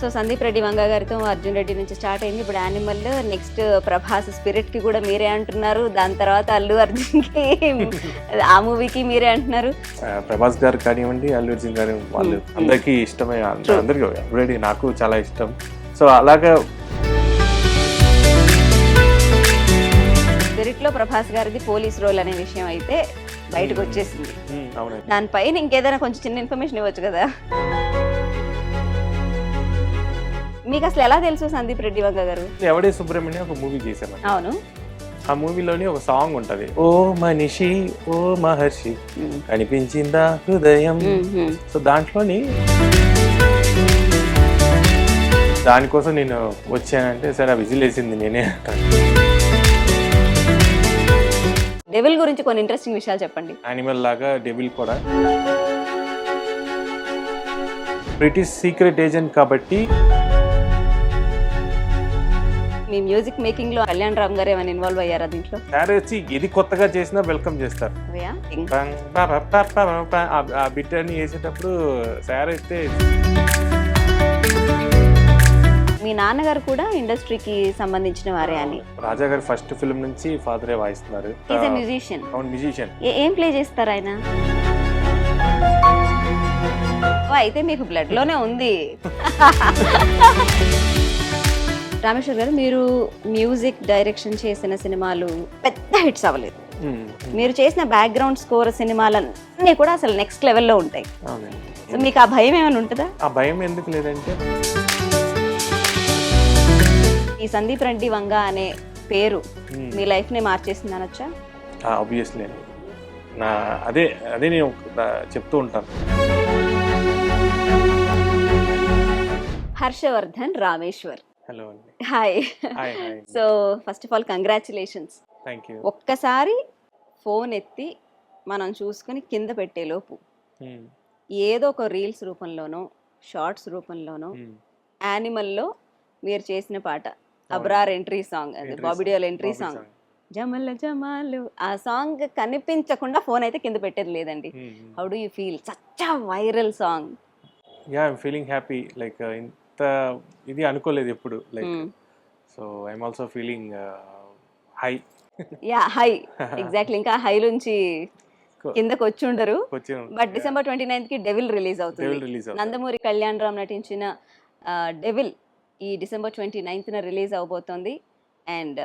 So Sandeep Reddy వంగ గారితో అర్జున్ రెడ్డి నుంచి start అయింది, ఇప్పుడు యానిమల్, నెక్స్ట్ ప్రభాస్ స్పిరిట్ కి కూడా మీరే అంటున్నారు, దాని తర్వాత అల్లు అర్జున్ కి ఆ మూవీకి మీరే అంటున్నారు. ప్రభాస్ గారు కానివ్వండి, అల్లు అర్జున్ గారు వాళ్ళు అందరికీ ఇష్టమే, అందరికీ ఆల్రెడీ నాకు చాలా ఇష్టం. సో అలాగా స్పిరిట్ లో ప్రభాస్ గారిది పోలీస్ రోల్ అనే విషయం అయితే బయటకు వచ్చేసింది. దానిపైన ఇంకేదైనా కొంచెం చిన్న ఇన్ఫర్మేషన్ ఇవ్వచ్చు కదా. మీకు అసలు ఎలా తెలుసు సందీప్ రెడ్డి వంగ గారు? ఎవడే సుబ్రహ్మణ్యం ఒక మూవీ చేశాను. అవును, ఆ మూవీలోని ఒక సాంగ్ ఉంటది, ఓ మనిషి ఓ మహర్షి కనిపించిందా హృదయం. సో దాంట్లోని దానికోసం నేను వచ్చానంటే సరే విజిల్ వేసింది నేనే అంటాను. డెవిల్ గురించి కొన్ని ఇంట్రెస్టింగ్ విషయాలు చెప్పండి. యానిమల్ లాగా డెవిల్ కూడా బ్రిటిష్ సీక్రెట్ ఏజెంట్ కాబట్టి. మీ మ్యూజిక్ మేకింగ్ లో కళ్యాణ్ రామ్ గారు ఏమైనా ఇన్వాల్వ్ అయ్యారా దీంట్లో? సార్ వచ్చి ఏది కొత్తగా చేసినా వెల్కమ్ చేస్తారు. ఆ బిట్ అని వేసేటప్పుడు సార్ అయితే. మీ నాన్నగారు కూడా ఇండస్ట్రీకి సంబంధించిన వారే అని? రాజా గారు ఫస్ట్ ఫిల్మ్ నుంచి ఫాదరే వాయిస్తున్నారు. మ్యూజిషియన్. అవును, మ్యూజిషియన్. ఏం ప్లే చేస్తారు ఆయన? అయితే మీకు బ్లడ్ లోనే ఉంది. రామేశ్వర్ గారు, మీరు మ్యూజిక్ డైరెక్షన్ చేసిన సినిమాలు పెద్ద హిట్స్ అవ్వలేదు. మీరు చేసిన బ్యాక్గ్రౌండ్ స్కోర్ సినిమాలన్నీ కూడా అసలు నెక్స్ట్ లెవెల్లో ఉంటాయి. సో మీకు ఆ భయం ఏమైనా ఉంటుందా? ఆ భయం ఎందుకు లేదంటే, ఈ సందీప్ రెడ్డి వంగ అనే పేరు మీ లైఫ్ ని మార్చేసింది అనొచ్చా? ఆబ్వియస్లీ అండి. అదే నేను చెప్తూ ఉంటాను. హర్షవర్ధన్ రామేశ్వర్, హలో అండి. Hi. Hi. So first of all congratulations. Thank you. ఒక్కసారి ఫోన్ ఎత్తి మనం చూసుకుని కింద పెట్టేలోపు ఏదో ఒక రీల్స్ రూపంలోనో షార్ట్స్ రూపంలోనో యానిమల్లో మీరు చేసిన పాట అబ్రార్ ఎంట్రీ సాంగ్, అది బాబీ డియోల్ ఎంట్రీ సాంగ్, జమల జమాలు, ఆ సాంగ్ కనిపించకుండా ఫోన్ అయితే కింద పెట్టేది లేదండి. How do you feel? Such a viral song. Yeah, I'm feeling happy. Like ఇంత ఇది అనుకోలేదు ఎప్పుడు. Like so I'm also feeling high. Yeah, high, exactly. ఇంకా హై నుంచి కిందకు వచ్చి ఉండరు. బట్ December 29th కి డెవిల్ రిలీజ్ అవుతుంది. నందమూరి కళ్యాణ్ రామ్ నటించిన డెవిల్ ఈ December 29th రిలీజ్ అవబోతోంది. అండ్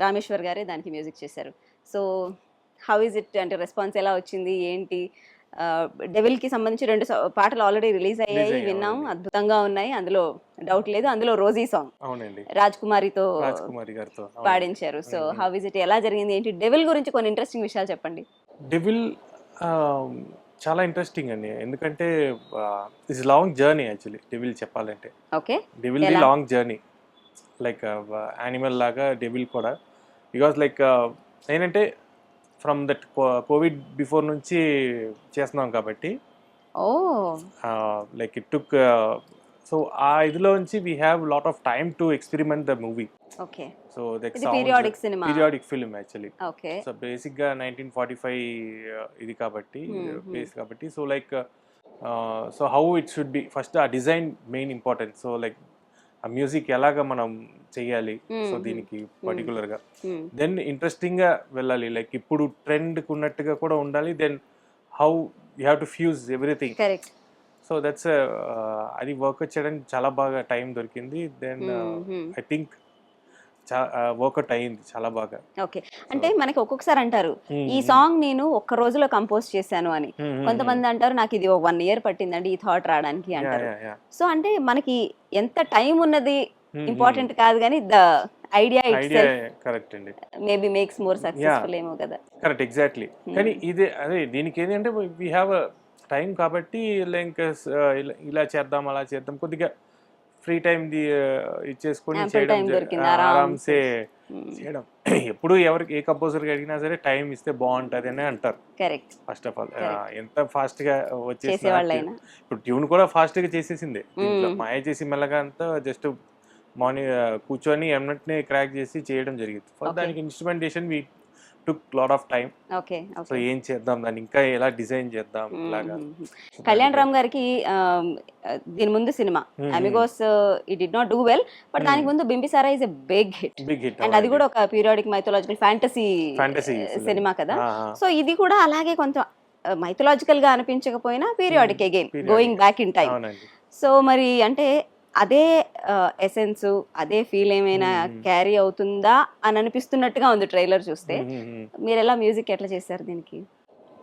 రామేశ్వర్ గారే దానికి మ్యూజిక్ చేశారు. So how is it? అంటే రెస్పాన్స్ ఎలా వచ్చింది, ఏంటి? డెవిల్ కి సంబంధించి 2 పాటలు ఆల్రెడీ రిలీజ్ అయ్యాయి, విన్నాం, అద్భుతంగా ఉన్నాయి, అందులో డౌట్ లేదు. అందులో రోజీ సాంగ్ రాజ్ కుమారితో పాడించారు. So how is it? ఎలా జరిగింది, ఏంటి? డెవిల్ గురించి కొన్ని ఇంట్రెస్టింగ్ విషయాలు చెప్పండి. డెవిల్ చాలా ఇంట్రెస్టింగ్ అండి, ఎందుకంటే it's long journey actually. Devil చెప్పాలంటే okay, Devil the long journey. Like Animal లాగా డెవిల్ కూడా, బికాస్ లైక్ ఏంటంటే ఫ్రమ్ దట్ కోవిడ్ బిఫోర్ నుంచి చేస్తున్నాం కాబట్టి like it took. So uh ఇదిలోంచి we have lot of time to experiment the movie. Okay, so that periodic film actually. Okay, so basic గా 1945 ఇది కాబట్టి బేస్ కాబట్టి. So like so how it should be, first uh design main important. So like ఆ music ఎలాగా మనం చెయ్యాలి, so దీనికి particular గా దెన్ ఇంట్రెస్టింగ్ గా వెళ్ళాలి, లైక్ ఇప్పుడు ట్రెండ్ కు ఉన్నట్టుగా కూడా ఉండాలి. Then how you have to fuse everything. So that's అది వర్కౌట్ చేయడానికి చాలా బాగా టైం దొరికింది. దెన్ ఐ థింక్ వర్కౌట్ అయ్యింది చాలా బాగా. ఓకే, అంటే మనకి ఒక్కొక్కసారి అంటారు ఈ సాంగ్ నేను ఒక్క రోజులో కంపోజ్ చేశాను అని, కొంతమంది అంటారు నాకు ఇది 1 year పట్టిందండి ఈ థాట్ రావడానికి అంటారు. సో అంటే మనకి ఎంత టైం ఉన్నది ఇంపార్టెంట్ కాదు, కానీ ద ఐడియా కరెక్ట్ అండి, మేబీ మేక్స్ మోర్ సక్సెస్ఫుల్ ఏమో కదా. Correct, exactly. కానీ ఇదే అదే దీనికి ఏంటంటే వీ హ్యావ్ టైం కాబట్టి లైక్ ఇలా చేద్దాం అలా చేద్దాం, కొద్దిగా ఫ్రీ టైం ఇచ్చేసుకొని ఆరామ్సే చేయడం. ఎప్పుడు ఎవరికి ఏ కంపోజర్కి అడిగినా సరే టైం ఇస్తే బాగుంటది అని అంటారు. ఫస్ట్ ఆఫ్ ఆల్ ఎంత ఫాస్ట్ గా వచ్చేసి, ఇప్పుడు ట్యూన్ కూడా ఫాస్ట్ గా చేసేసింది. మాయ చేసి మెల్లగా అంతా జస్ట్ మార్నింగ్ కూర్చొని ఎమ్నెట్ని క్రాక్ చేసి చేయడం జరిగింది. దానికి instrumentation took lot of time. Okay. So ఏం చేద్దాం, దాన్ని ఇంకా ఎలా డిజైన్ చేద్దాం అలాగా. కళ్యాణ్ రామ్ గారికి దీని ముందు సినిమా Amigos it did not do well, but దానికి ముందు Bimbisara is a big hit. And అది కూడా ఒక పీరియాడిక్ మైథలాజికల్ ఫ్యాంటసీ సినిమా కదా. సో ఇది కూడా అలాగే కొంత మైథలాజికల్ గా అనిపించకపోయినా periodic again going back in time. So మరి అంటే అదే ఎసెన్స్, అదే ఫీల్ ఏమైనా క్యారీ అవుతుందా అని అనిపిస్తున్నట్టుగా ఉంది ట్రైలర్ చూస్తే. మీరు ఎలా మ్యూజిక్ ఎట్లా చేశారు దీనికి?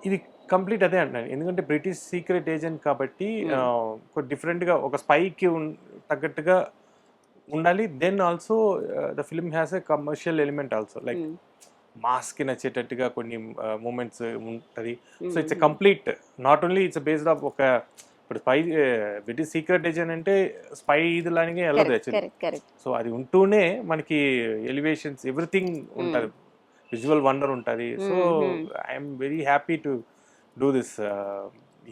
ఇది కంప్లీట్ అదే అంటున్నాను, ఎందుకంటే బ్రిటిష్ సీక్రెట్ ఏజెంట్ కాబట్టి డిఫరెంట్గా ఒక స్పైకి తగ్గట్టుగా ఉండాలి. Then also the film has a commercial element also, like మాస్కి నచ్చేటట్టుగా కొన్ని మూమెంట్స్ ఉంటుంది. So it's a complete, not only it's based of ఒక ఇప్పుడు స్పై బ్రిటిష్ సీక్రెట్ ఏజెంట్ అంటే స్పై ఇదిలానే వెళ్ళదు యాక్చువల్లీ. సో అది ఉంటూనే మనకి ఎలివేషన్స్ ఎవ్రీథింగ్ ఉంటుంది, విజువల్ వండర్ ఉంటుంది. So I'm very happy to do this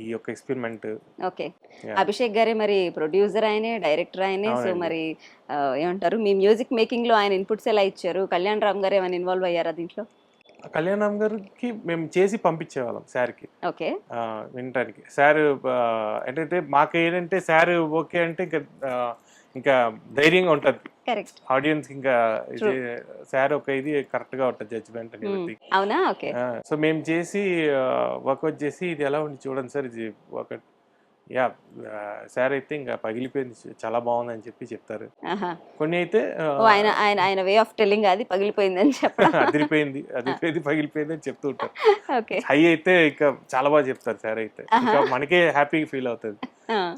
ఈ యొక్క ఎక్స్పెరిమెంట్. ఓకే. అభిషేక్ గారే మరి ప్రొడ్యూసర్ ఆయనే, డైరెక్టర్ ఆయనే. సో మరి ఏమంటారు, మీ మ్యూజిక్ మేకింగ్ లో ఆయన ఇన్పుట్స్ ఎలా ఇచ్చారు? కళ్యాణ్ రామ్ గారు ఏమైనా ఇన్వాల్వ్ అయ్యారా దీంట్లో? కళ్యాణ్ రామ్ గారికి మేము చేసి పంపించేవాళ్ళం సార్కి, ఓకే, వినటానికి. సార్ ఏంటంటే మాకు ఏంటంటే సార్ ఓకే అంటే ఇంకా ధైర్యంగా ఉంటుంది ఆడియన్స్, ఇంకా సార్ ఒక ఇది కరెక్ట్ గా ఉంటుంది జడ్జిమెంట్ అనేది. అవునా? ఓకే. సో మేము చేసి వర్కౌట్ చేసి ఇది ఎలా ఉంది చూడండి సార్, ఇది ఒక యా సార్ అయితే ఇంకా పగిలిపోయింది, చాలా బాగుంది అని చెప్పి చెప్తారు. కొన్ని అయితే ఆయన వే ఆఫ్ టెల్లింగ్ అది పగిలిపోయింది అని చెప్పడం, అదిరిపోయింది పగిలిపోయింది అని చెప్తూ ఉంటారు. హై అయితే ఇంకా చాలా బాగా చెప్తారు సార్ అయితే, ఇంకా మనకే హ్యాపీగా ఫీల్ అవుతుంది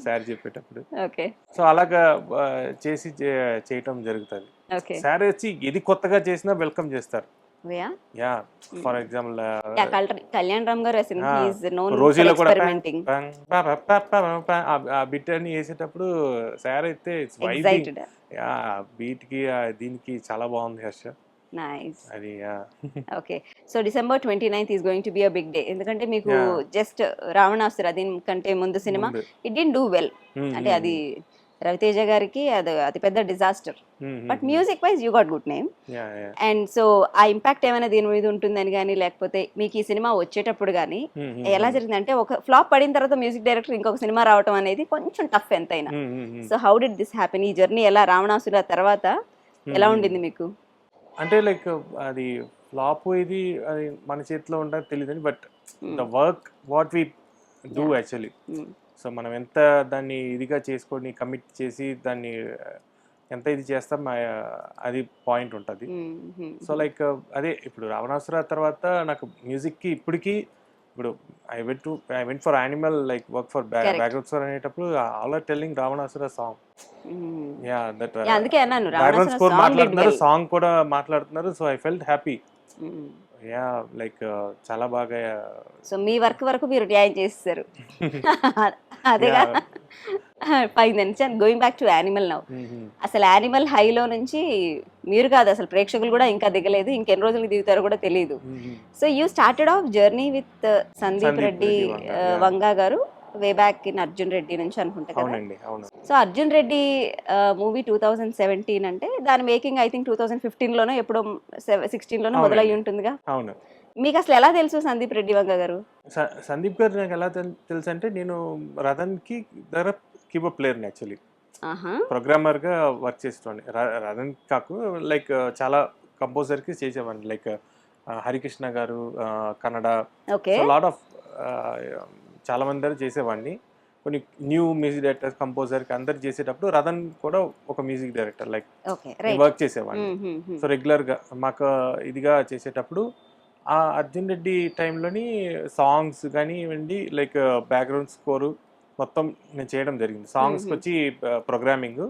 సార్ చెప్పేటప్పుడు. సో అలాగా చేసి చేయటం జరుగుతుంది. సార్ వచ్చి ఇది కొత్తగా చేసినా వెల్కమ్ చేస్తారు. Yeah for example Kalyan Ram గారు రోజులో కూడా ఆ బిట్ అని వేసేటప్పుడు సార్ అయితే బీట్ కి దీనికి చాలా బాగుంది హర్ష. అది okay. So December 29th is going to be a big day, ఎందుకంటే మీకు జస్ట్ రావణాసుర దీనికంటే ముందు cinema it didn't do well, అంటే అది రవితేజ గారికి అది అతిపెద్ద disaster. But music wise you got good name. And so ఆ ఇంపాక్ట్ ఏమైనా దీని మీద ఉంటుందని కానీ, లేకపోతే మీకు ఈ సినిమా వచ్చేటప్పుడు కానీ ఎలా జరిగింది అంటే, ఒక ఫ్లాప్ పడిన తర్వాత మ్యూజిక్ డైరెక్టర్ ఇంకొక సినిమా రావటం అనేది కొంచెం టఫ్ ఎంతైనా. So how did this happen? ఈ జర్నీ ఎలా, రావణాసుర తర్వాత ఎలా ఉండింది మీకు? అంటే లైక్ అది ఫ్లాప్ ఇది అది మన చేతిలో ఉండదు తెలియదు, but the work what we do actually. So మనం ఎంత దాన్ని ఇదిగా చేసుకొని కమిట్ చేసి దాన్ని ఎంత ఇది చేస్తాం అది పాయింట్ ఉంటుంది. సో లైక్ అదే ఇప్పుడు రావణాసుర తర్వాత నాకు మ్యూజిక్కి ఇప్పటికీ ఇప్పుడు I went for Animal like work for background score అనేటప్పుడు all are telling Ravanasura song. Yeah that background score మాట్లాడుతున్నారు, సాంగ్ కూడా మాట్లాడుతున్నారు. So I felt happy. Yeah like చాలా బాగా. సో మీ వర్క్ వరకు మీరు న్యాయం చేస్తారు. అదేగా fine. Going back to animal now, అసలు యానిమల్ హైలో నుంచి మీరు కాదు అసలు ప్రేక్షకులు కూడా ఇంకా దిగలేదు, ఇంకెన్ని రోజులు దిగుతారో కూడా తెలియదు. So you started of journey with Sandeep Reddy Vanga గారు way back in Arjun Reddy నుంచి అనుకుంటా కదా. సో అర్జున్ రెడ్డి మూవీ 2017 అంటే దాని మేకింగ్ ఐ థింక్ 2015లోనో ఎప్పుడో 16లోనో మొదలయ్యి ఉంటుందిగా. అవును. మీకు అసలు ఎలా తెలుసు సందీప్ రెడ్డి వంగ గారు? సందీప్ గారు నాకు ఎలా తెలుసు అంటే, నేను రతన్ కి దగ్గర కీబోర్డ్ ప్లేయర్ యాక్చువల్లీ, ప్రోగ్రామర్ గా వర్క్ చేసేవాడిని. రతన్ కాకు లైక్ చాలా కంపోజర్ కి చేసేవాడిని, లైక్ హరికృష్ణ గారు కన్నడ, లాట్ ఆఫ్ చాలా మంది దగ్గర చేసేవాడిని. కొన్ని న్యూ మ్యూజిక్ డైరెక్టర్ కంపోజర్ కి అందరు చేసేటప్పుడు రతన్ కూడా ఒక మ్యూజిక్ డైరెక్టర్ లైక్ వర్క్ చేసేవాడిని. సో రెగ్యులర్ గా మాకు ఇదిగా చేసేటప్పుడు ఆ అర్జున్ రెడ్డి టైంలోని సాంగ్స్ కానీ ఇవ్వండి, లైక్ బ్యాక్గ్రౌండ్ స్కోరు మొత్తం నేను చేయడం జరిగింది. సాంగ్స్కి వచ్చి ప్రోగ్రామింగ్.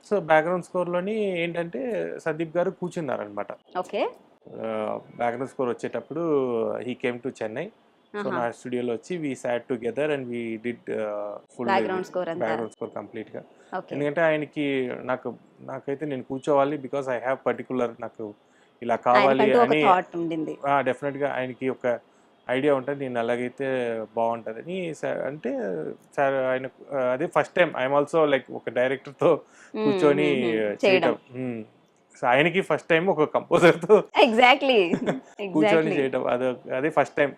సో బ్యాక్గ్రౌండ్ స్కోర్లోని ఏంటంటే సందీప్ గారు కూర్చున్నారనమాట. బ్యాక్గ్రౌండ్ స్కోర్ వచ్చేటప్పుడు he came to Chennai. So నా స్టూడియోలో వచ్చి we sat together and we did full background score కంప్లీట్గా. ఎందుకంటే ఆయనకి నాకైతే నేను కూర్చోవాలి, బికాస్ ఐ హ్యావ్ పర్టికులర్ నాకు ఇలా కావాలి అని డెఫినెట్గా ఆయనకి ఒక ఐడియా ఉంటుంది, నేను అలాగైతే బాగుంటుందని. అంటే సార్ ఆయన అదే first time I'm also like ఒక డైరెక్టర్తో కూర్చొని చేయటం. సో ఆయనకి ఫస్ట్ టైం ఒక కంపోజర్తో ఎగ్జాక్ట్లీ కూర్చొని చేయటం అదే ఫస్ట్ టైం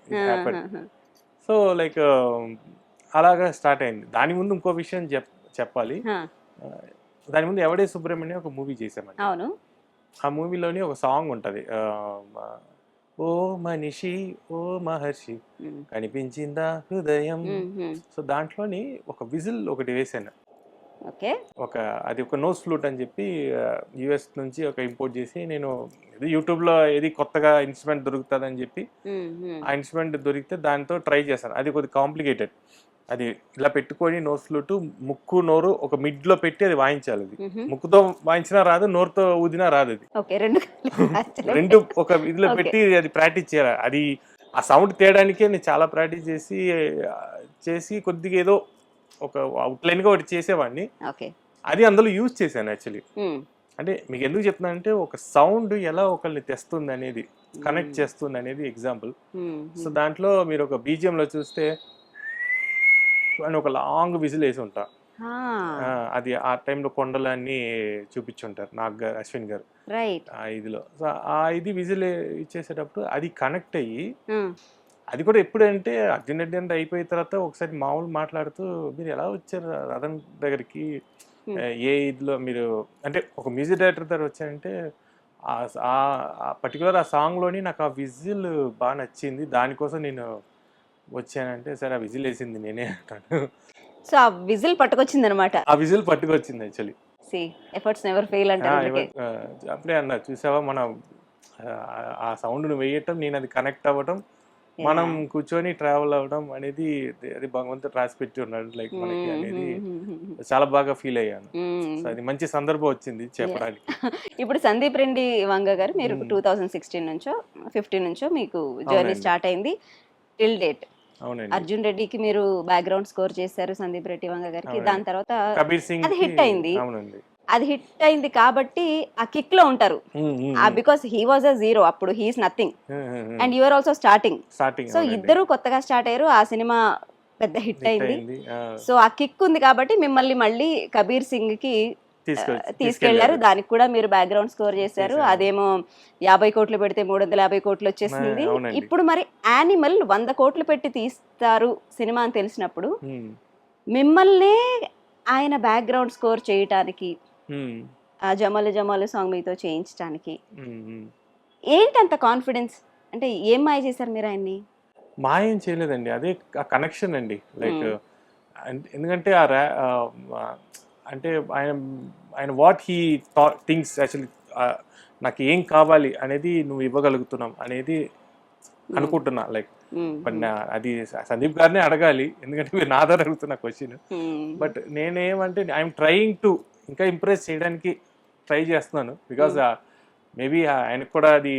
సో లైక్ అలాగా స్టార్ట్ అయింది. దాని ముందు ఇంకో విషయం చెప్పాలి. దాని ముందు ఎవడే సుబ్రహ్మణ్యం ఒక మూవీ చేసామండి. అవును. ఆ మూవీలోని ఒక సాంగ్ ఉంటుంది, ఓ మనిషి ఓ మహర్షి కనిపించిందా హృదయం. సో దాంట్లోని ఒక విజిల్ ఒకటి వేసాను. ఓకే. అది ఒక నోస్ ఫ్లూట్ అని చెప్పి యుఎస్ నుంచి ఒక ఇంపోర్ట్ చేసి, నేను యూట్యూబ్లో ఏది కొత్తగా ఇన్స్ట్రుమెంట్ దొరుకుతుంది అని చెప్పి ఆ ఇన్స్ట్రుమెంట్ దొరికితే దాంతో ట్రై చేశాను. అది కొద్దిగా కాంప్లికేటెడ్. అది ఇలా పెట్టుకొని నోస్ ఫ్లూట్ ముక్కు నోరు ఒక మిడ్లో పెట్టి అది వాయించాలి. అది ముక్కుతో వాయించినా రాదు, నోరుతో ఊదినా రాదు. అది రెండు ఒక ఇదిలో పెట్టి అది ప్రాక్టీస్ చేయాలి. అది ఆ సౌండ్ తేయడానికే నేను చాలా ప్రాక్టీస్ చేసి కొద్దిగా ఏదో ఒక అవుట్లైన్ గా ఒకటి చేసేవాడిని. అది అందులో యూజ్ చేశాను యాక్చువల్లీ. అంటే మీకు ఎందుకు చెప్తున్నానంటే ఒక సౌండ్ ఎలా ఒకరిని తెస్తుంది అనేది, కనెక్ట్ చేస్తుంది అనేది ఎగ్జాంపుల్. సో దాంట్లో మీరు ఒక BGM లో చూస్తే అని ఒక లాంగ్ విజిల్ వేసి ఉంటా. అది ఆ టైంలో కొండలన్నీ చూపించుంటారు నాగ్ గారు, అశ్విన్ గారు ఆ ఇదిలో. సో ఆ ఇది విజిల్ ఇచ్చేసేటప్పుడు అది కనెక్ట్ అయ్యి, అది కూడా ఎప్పుడంటే అర్జున్ రెడ్డి అంటే అయిపోయిన తర్వాత ఒకసారి మామూలు మాట్లాడుతూ, మీరు ఎలా వచ్చారు రథన్ దగ్గరికి, ఏ ఇదిలో మీరు అంటే ఒక మ్యూజిక్ డైరెక్టర్ దగ్గర వచ్చారంటే పర్టికులర్ ఆ సాంగ్లోని నాకు ఆ విజిల్ బాగా నచ్చింది, దానికోసం నేను వచ్చానంటే, సరే ఆ విజిల్ వేసింది నేనే అంటాను. సో ఆ విజిల్ పట్టుకొచ్చింది అనమాట. ఆ విజిల్ పట్టుకొచ్చింది యాక్చువల్లీ. ఎఫర్ట్స్ నెవర్ ఫెయిల్ అంటారు. అప్పుడే అన్నా చూసావా, మనం ఆ సౌండ్ ను వేయటం, నేను అది కనెక్ట్ అవ్వటం, మనం కూర్చొని ట్రావెల్ అవ్వడం అనేది అది భగవంతుడు రాసి పెట్టి ఉన్నాడు లైక్ మనకి అనేది చాలా బాగా ఫీల్ అయ్యాను. సో అది మంచి సందర్భం వచ్చింది చెప్పడానికి. ఇప్పుడు సందీప్ రెడ్డి వంగ గారు మీరు 2016 నుంచో 15 నుంచో మీకు జర్నీ స్టార్ట్ అయింది టిల్ డేట్. అర్జున్ రెడ్డికి మీరు బ్యాక్గ్రౌండ్ స్కోర్ చేశారు సందీప్ రెడ్డి వంగ గారికి. దాని తర్వాత అది హిట్ అయింది. అది హిట్ అయింది కాబట్టి ఆ కిక్ లో ఉంటారు, because he was a zero, అప్పుడు he is nothing and you are also starting. So ఇద్దరు కొత్తగా స్టార్ట్ అయ్యారు, ఆ సినిమా పెద్ద హిట్ అయింది. సో ఆ కిక్ ఉంది కాబట్టి మిమ్మల్ని మళ్ళీ కబీర్ సింగ్ కి తీసుకెళ్లారు. దానికి కూడా మీరు బ్యాక్గ్రౌండ్ స్కోర్ చేశారు. అదేమో 50 కోట్లు పెడితే 350 కోట్లు వచ్చేసింది. ఇప్పుడు మరి యానిమల్ 100 కోట్లు పెట్టి తీస్తారు సినిమా అని తెలిసినప్పుడు మిమ్మల్నే ఆయన బ్యాక్గ్రౌండ్ స్కోర్ చేయటానికి, ఆ జమలు జమలు సాంగ్ మీతో చేయించడానికి ఏంటి అంత కాన్ఫిడెన్స్? అంటే ఏం మాయ చేశారు మీరు ఆయన్ని? మాయం చేయలేదండి, అదే ఆ కనెక్షన్ అండి. లైక్ ఎందుకంటే అంటే ఆయన వాట్ హీ థింగ్స్ యాక్చువల్లీ, నాకు ఏం కావాలి అనేది నువ్వు ఇవ్వగలుగుతున్నాం అనేది అనుకుంటున్నా. లైక్ బట్ అది సందీప్ గారినే అడగాలి, ఎందుకంటే మీరు నా దగ్గర అడుగుతున్న క్వశ్చన్. బట్ నేనేమంటే ఐఎమ్ ట్రయింగ్ టు ఇంకా ఇంప్రెస్ చేయడానికి ట్రై చేస్తున్నాను. బికాస్ మేబీ ఆయనకు కూడా అది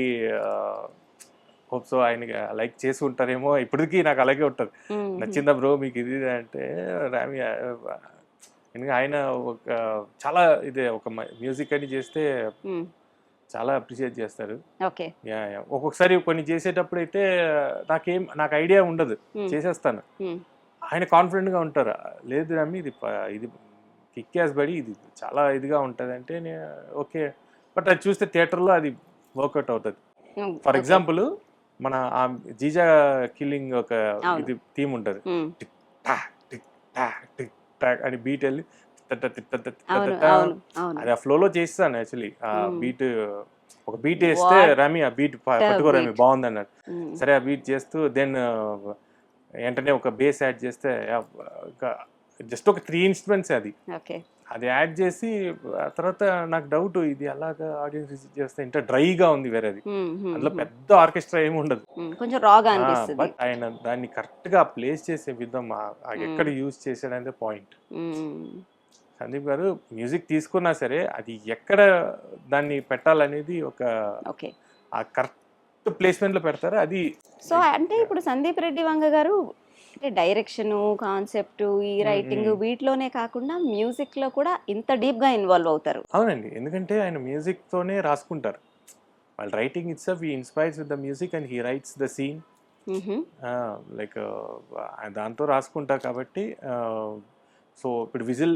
హోప్ సో ఆయన లైక్ చేసి ఉంటారేమో. ఇప్పటికీ నాకు అలాగే ఉంటుంది, నచ్చిందా బ్రో మీకు ఇది అంటే రామి. ఎందుకంటే ఆయన ఒక చాలా ఇదే ఒక మ్యూజిక్ అని చేస్తే చాలా అప్రిషియేట్ చేస్తారు. ఒక్కొక్కసారి కొన్ని చేసేటప్పుడు అయితే నాకు ఐడియా ఉండదు, చేసేస్తాను. ఆయన కాన్ఫిడెంట్ గా ఉంటారు, లేదు రమ్మి ఇది కిక్యాస్ బడి ఇది చాలా ఇదిగా ఉంటుంది అంటే ఓకే. బట్ అది చూస్తే థియేటర్లో అది వర్కౌట్ అవుతుంది. ఫర్ ఎగ్జాంపుల్ మన ఆ జీజా కిల్లింగ్ ఒక ఇది థీమ్ ఉంటుంది, tick tock tick tock tick talk అని బీట్ వెళ్ళి అది ఆ ఫ్లోలో చేస్తాను యాక్చువల్లీ. ఆ బీట్ ఒక బీట్ వేస్తే రమి ఆ బీట్ పట్టుకో రమి బాగుంది అన్నాడు. సరే ఆ బీట్ చేస్తూ దెన్ వెంటనే ఒక బేస్ యాడ్ చేస్తే జస్ట్ ఒక 3 ఇన్స్ట్రుమెంట్స్ అది యాడ్ చేసి ఆ తర్వాత నాకు డౌట్, ఇది అలాగా ఆడియన్స్ రిసీవ్ చేస్తే ఇంత డ్రైగా ఉంది వేరేది, అందులో పెద్ద ఆర్కెస్ట్రా ఏమి ఉండదు, కొంచెం రాగా అనిపిస్తుంది. బట్ ఆయన దాన్ని కరెక్ట్ గా ప్లేస్ చేసే విధం ఎక్కడ యూజ్ చేసాడనే పాయింట్. సందీప్ గారు మ్యూజిక్ తీసుకున్నా సరే అది ఎక్కడ దాన్ని పెట్టాలనేది ఒక ఆ కరెక్ట్ ప్లేస్మెంట్ లో పెడతారు అది. సో అంటే ఇప్పుడు సందీప్ రెడ్డి వంగ గారు అంటే డైరెక్షన్, కాన్సెప్ట్, ఈ రైటింగ్ వీటిలోనే కాకుండా మ్యూజిక్ లో కూడా ఇంత డీప్ గా ఇన్వాల్వ్ అవుతారు. అవునండి, ఎందుకంటే ఆయన మ్యూజిక్ తోనే రాసుకుంటారు. వాళ్ళ writing itself he inspires with the music and he writes the scene. Like దాంతో రాసుకుంటారు కాబట్టి. సో ఇప్పుడు విజిల్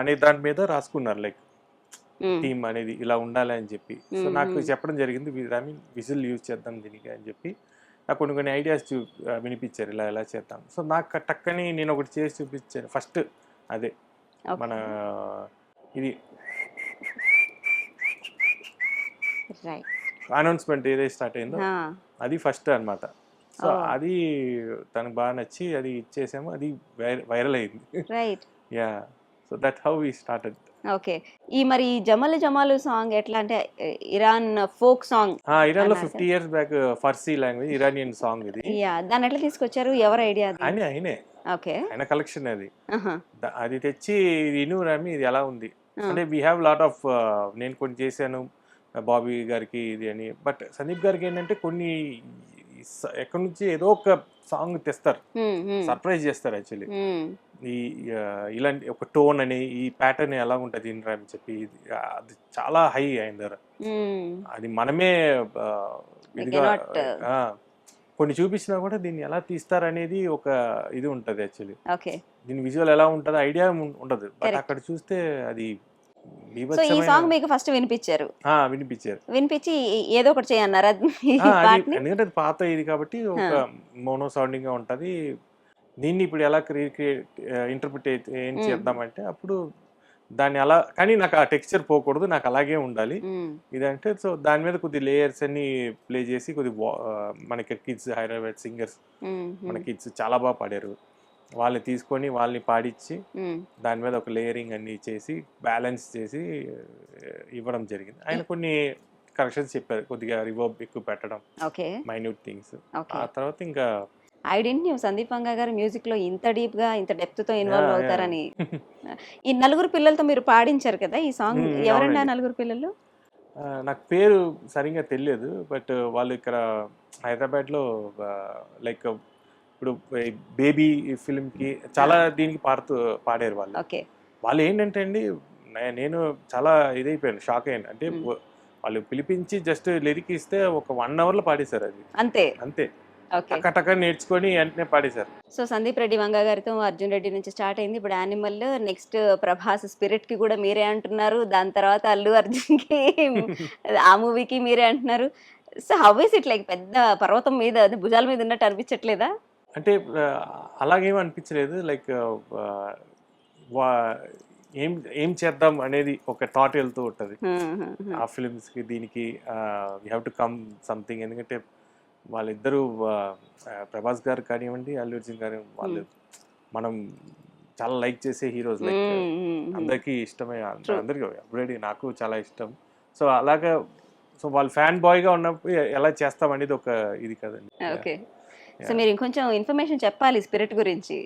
అనే దాని మీద రాసుకున్నారు, లైక్ టీమ్ అనేది ఇలా ఉండాలి అని చెప్పి. సో నాకు చెప్పడం జరిగింది, విజిల్ యూజ్ చేద్దాం దీనికి అని చెప్పి నాకు కొన్ని ఐడియాస్ వినిపించారు, ఇలా ఎలా చేద్దాం. సో నాకు టక్కని నేను ఒకటి చేసి చూపించాను ఫస్ట్. అదే మన ఇది అనౌన్స్మెంట్ ఏదైతే స్టార్ట్ అయిందో అది ఫస్ట్ అన్నమాట. సో అది తనకు బాగా నచ్చి అది ఇచ్చేసాము, అది వైరల్ అయింది. Yeah, so that how we started. Okay. ఈ మరి జమల్ జమాలు సాంగ్ ఎట్లా అంటే ఇరాన్ ఫోక్ సాంగ్. ఇరాన్ లో 50 years back Farsi language Iranian song ఇది. యా, దాన్ని ఎట్లా తీసుకొచ్చారు, ఎవరి ఐడియా అది? ఆయనే ఓకే, ఆయన కలెక్షన్ అది. అది తెచ్చి ఇది రామి ఇది ఎలా ఉంది అంటే వీ హ్యావ్ లాట్ ఆఫ్, నేను కొన్ని చేశాను బాబీ గారికి ఇది అని. బట్ సందీప్ గారికి ఏంటంటే కొన్ని ఎక్కడి నుంచి ఏదో ఒక సాంగ్ తెస్తారు, సర్ప్రైజ్ చేస్తారు యాక్చువల్లీ. ఈ ఇలాంటి ఒక టోన్ అని ఈ ప్యాటర్న్ ఎలా ఉంటుంది ఇన్రా అని చెప్పి అది చాలా హై అయిన దగ్గర. అది మనమే కొన్ని చూపించినా కూడా దీన్ని ఎలా తీస్తారనేది ఒక ఇది ఉంటుంది యాక్చువల్లీ. దీని విజువల్ ఎలా ఉంటుంది ఐడియా ఉండదు, బట్ అక్కడ చూస్తే అది. సో ఈ సాంగ్ మీకు ఫస్ట్ వినిపించారు, వినిపించి ఏదో ఒకటి చేయన్నారా? ఎందుకంటే అది పాత ఇది కాబట్టి ఒక మోనో సౌండింగ్ గా ఉంటది. దీన్ని ఇప్పుడు ఎలా ఇంటర్ప్రిట్ ఏం చేద్దామంటే అప్పుడు దాన్ని అలా, కానీ నాకు ఆ టెక్స్చర్ పోకూడదు, నాకు అలాగే ఉండాలి ఇదంటే. సో దాని మీద కొద్ది లేయర్స్ అన్ని ప్లే చేసి కొద్ది మనకి కిడ్స్ హైదరాబాద్ సింగర్స్ మన కిడ్స్ చాలా బాగా పాడారు, వాళ్ళని తీసుకొని వాళ్ళని పాడించి దాని మీద ఒక లేయరింగ్ అన్ని చేసి బ్యాలెన్స్ చేసి ఇవ్వడం జరిగింది. ఆయన కొన్ని కరెక్షన్స్ చెప్పారు, కొద్దిగా రివర్బ్ ఎక్కువ పెట్టడం, మైన్యూట్ థింగ్స్. ఆ తర్వాత ఇంకా I didn't knew Sandeep Vanga గారు మ్యూజిక్ లో ఇంత డీప్ గా ఇంత డెప్త్ తో ఇన్వాల్వ్ అవుతారని. ఈ నలుగురు పిల్లలతో మీరు పాడించారు కదా ఈ సాంగ్, ఎవరండి ఆ నలుగురు పిల్లలు? నాకు పేరు సరిగ్గా తెలియదు, బట్ వాళ్ళు ఇక్కడ హైదరాబాద్ లో లైక్ ఇప్పుడు బేబీ ఫిల్మ్ కి చాలా దీనికి పాడారు వాళ్ళు. వాళ్ళు ఏంటంటే అండి, నేను చాలా ఇదైపోయాను, షాక్ అయ్యాను. అంటే వాళ్ళు పిలిపించి జస్ట్ లిరిక్ ఇస్తే ఒక 1 hour లో పాడేశారు అది, అంతే టక నేర్చుకొని వెంటనే పాడేశారు. సో సందీప్ రెడ్డి వంగా గారితో అర్జున్ రెడ్డి నుంచి స్టార్ట్ అయింది, ఇప్పుడు యానిమల్, నెక్స్ట్ ప్రభాస్ స్పిరిట్ కి కూడా మీరే అంటున్నారు, దాని తర్వాత అల్లు అర్జున్ కి ఆ మూవీకి మీరే అంటున్నారు. So how is it, like పెద్ద పర్వతం మీద భుజాల మీద ఉన్నట్టు అనిపించట్లేదా? అంటే అలాగేం అనిపించలేదు, లైక్ ఏం చేద్దాం అనేది ఒక థాట్ వెళ్తూ ఉంటుంది ఆ ఫిల్మ్స్ కి దీనికి. We have to come something, ఎందుకంటే వాళ్ళిద్దరూ ప్రభాస్ గారు కానివ్వండి అల్లు అర్జున్ గారు, వాళ్ళు మనం చాలా లైక్ చేసే హీరోస్, లైక్ అందరికీ ఇష్టమే, అందరికీ అప్పుడే నాకు చాలా ఇష్టం. సో అలాగా, సో వాళ్ళు ఫ్యాన్ బాయ్ గా ఉన్నప్పుడు ఎలా చేస్తాం అనేది ఒక ఇది కదండి. ఓకే, సో మీరు ఇంకొంచెం ఇన్ఫర్మేషన్ చెప్పాలి స్పిరిట్ గురించి.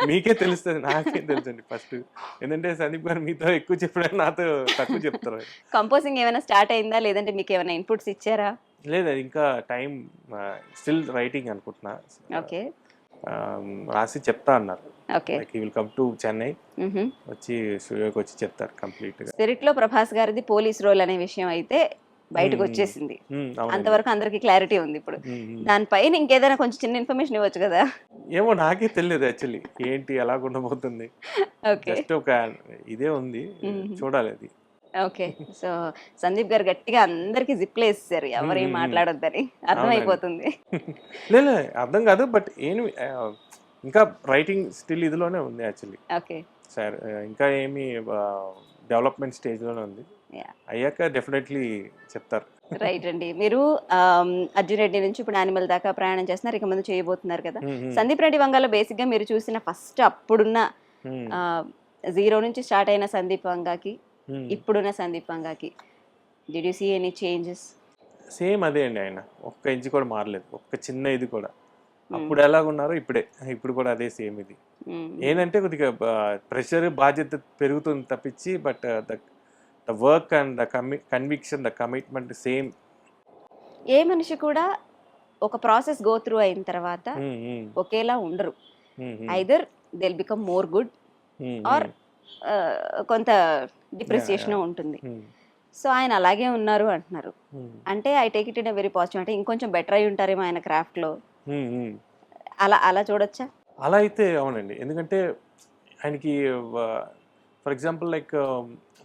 మీకే తెలుస్తుంది, నాకేం తెలుసండి ఫస్ట్, ఎందుకంటే సందీప్ గారు మీతో ఎక్కువ చెప్పడానికి నాతో తక్కువ చెప్తారు. కంపోజింగ్ ఏమైనా స్టార్ట్ అయిందా, లేదంటే మీకు ఏమైనా ఇన్పుట్స్ ఇచ్చారా? లేదు, ఇంకా టైం స్టిల్ రైటింగ్ అనుకుంటున్నా. ఓకే, రాసి చెప్తా అన్నారు. He will come to Chennai, వచ్చి స్టూడియోకి వచ్చి చెప్తారు కంప్లీట్ గా. స్పిరిట్ లో ప్రభాస్ గారిది పోలీస్ రోల్ అనే విషయం అయితే బయటకు వచ్చేసింది, అంతవరకు అందరికి క్లారిటీ ఉంది. ఇప్పుడు దానిపైన ఇంకేదైనా కొంచెం చిన్న ఇన్ఫర్మేషన్ ఇవ్వచ్చు కదా? ఏమో నాకే తెలియదు యాక్చువల్లీ ఏంటి ఎలా ఉండబోతుంది, జస్ట్ ఒక ఇదే ఉంది, చూడాలి అది. ఓకే, సో సందీప్ గారు గట్టిగా అందరికి జిప్లు వేసేసారు, ఎవరేం మాట్లాడొద్దని, అర్థమైపోతుంది. లేదు అర్థం కాదు, బట్ ఇంకా రైటింగ్ స్టిల్ ఇదిలోనే ఉంది యాక్చువల్లీ. ఓకే సార్, ఇంకా ఏమి డెవలప్మెంట్ స్టేజ్ లోనే ఉంది, అయ్యాక డెఫినెట్లీ చెప్తారు. రైట్ అండి, మీరు అర్జున్ రెడ్డి నుంచి ఇప్పుడు యానిమల్ దాకా ప్రయాణం చేస్తున్నారు, ఇక ముందు చేయబోతున్నారు కదా. సందీప్ రెడ్డి వంగాలో బేసిక్ గా మీరు చూసిన ఫస్ట్ అప్పుడున్న జీరో నుంచి స్టార్ట్ అయిన సందీప్ వంగాకి ఇప్పుడున్న సందీప్ వంగాకి did you see any changes? Same అదే అండి, ఆయన ఒక్క ఇంచు కూడా మారలేదు, ఒక్క చిన్న ఇది కూడా. అప్పుడు ఎలాగున్నారో ఇప్పుడు కూడా అదే సేమ్. ఇది ఏంటంటే కొద్దిగా ప్రెషర్ బాధ్యత పెరుగుతుంది తప్పించి, but the work and the conviction, the commitment same. ఏ మనిషి కూడా ఒక ప్రాసెస్ గో త్రూ అయిన తర్వాత ఒకేలా ఉండరు, either they will become more good or కొంత డిప్రిసియేషన్ ఉంటుంది. సో ఆయన అలాగే ఉన్నారు అంటున్నారు, అంటే I take it in a very positive, అంటే ఇంకొంచెం బెటర్ అయి ఉంటారేమో ఆయన క్రాఫ్ట్ లో, అలా చూడొచ్చా? అలా అయితే అవునండి, ఎందుకంటే ఆయనకి ఫర్ ఎగ్జాంపుల్ లైక్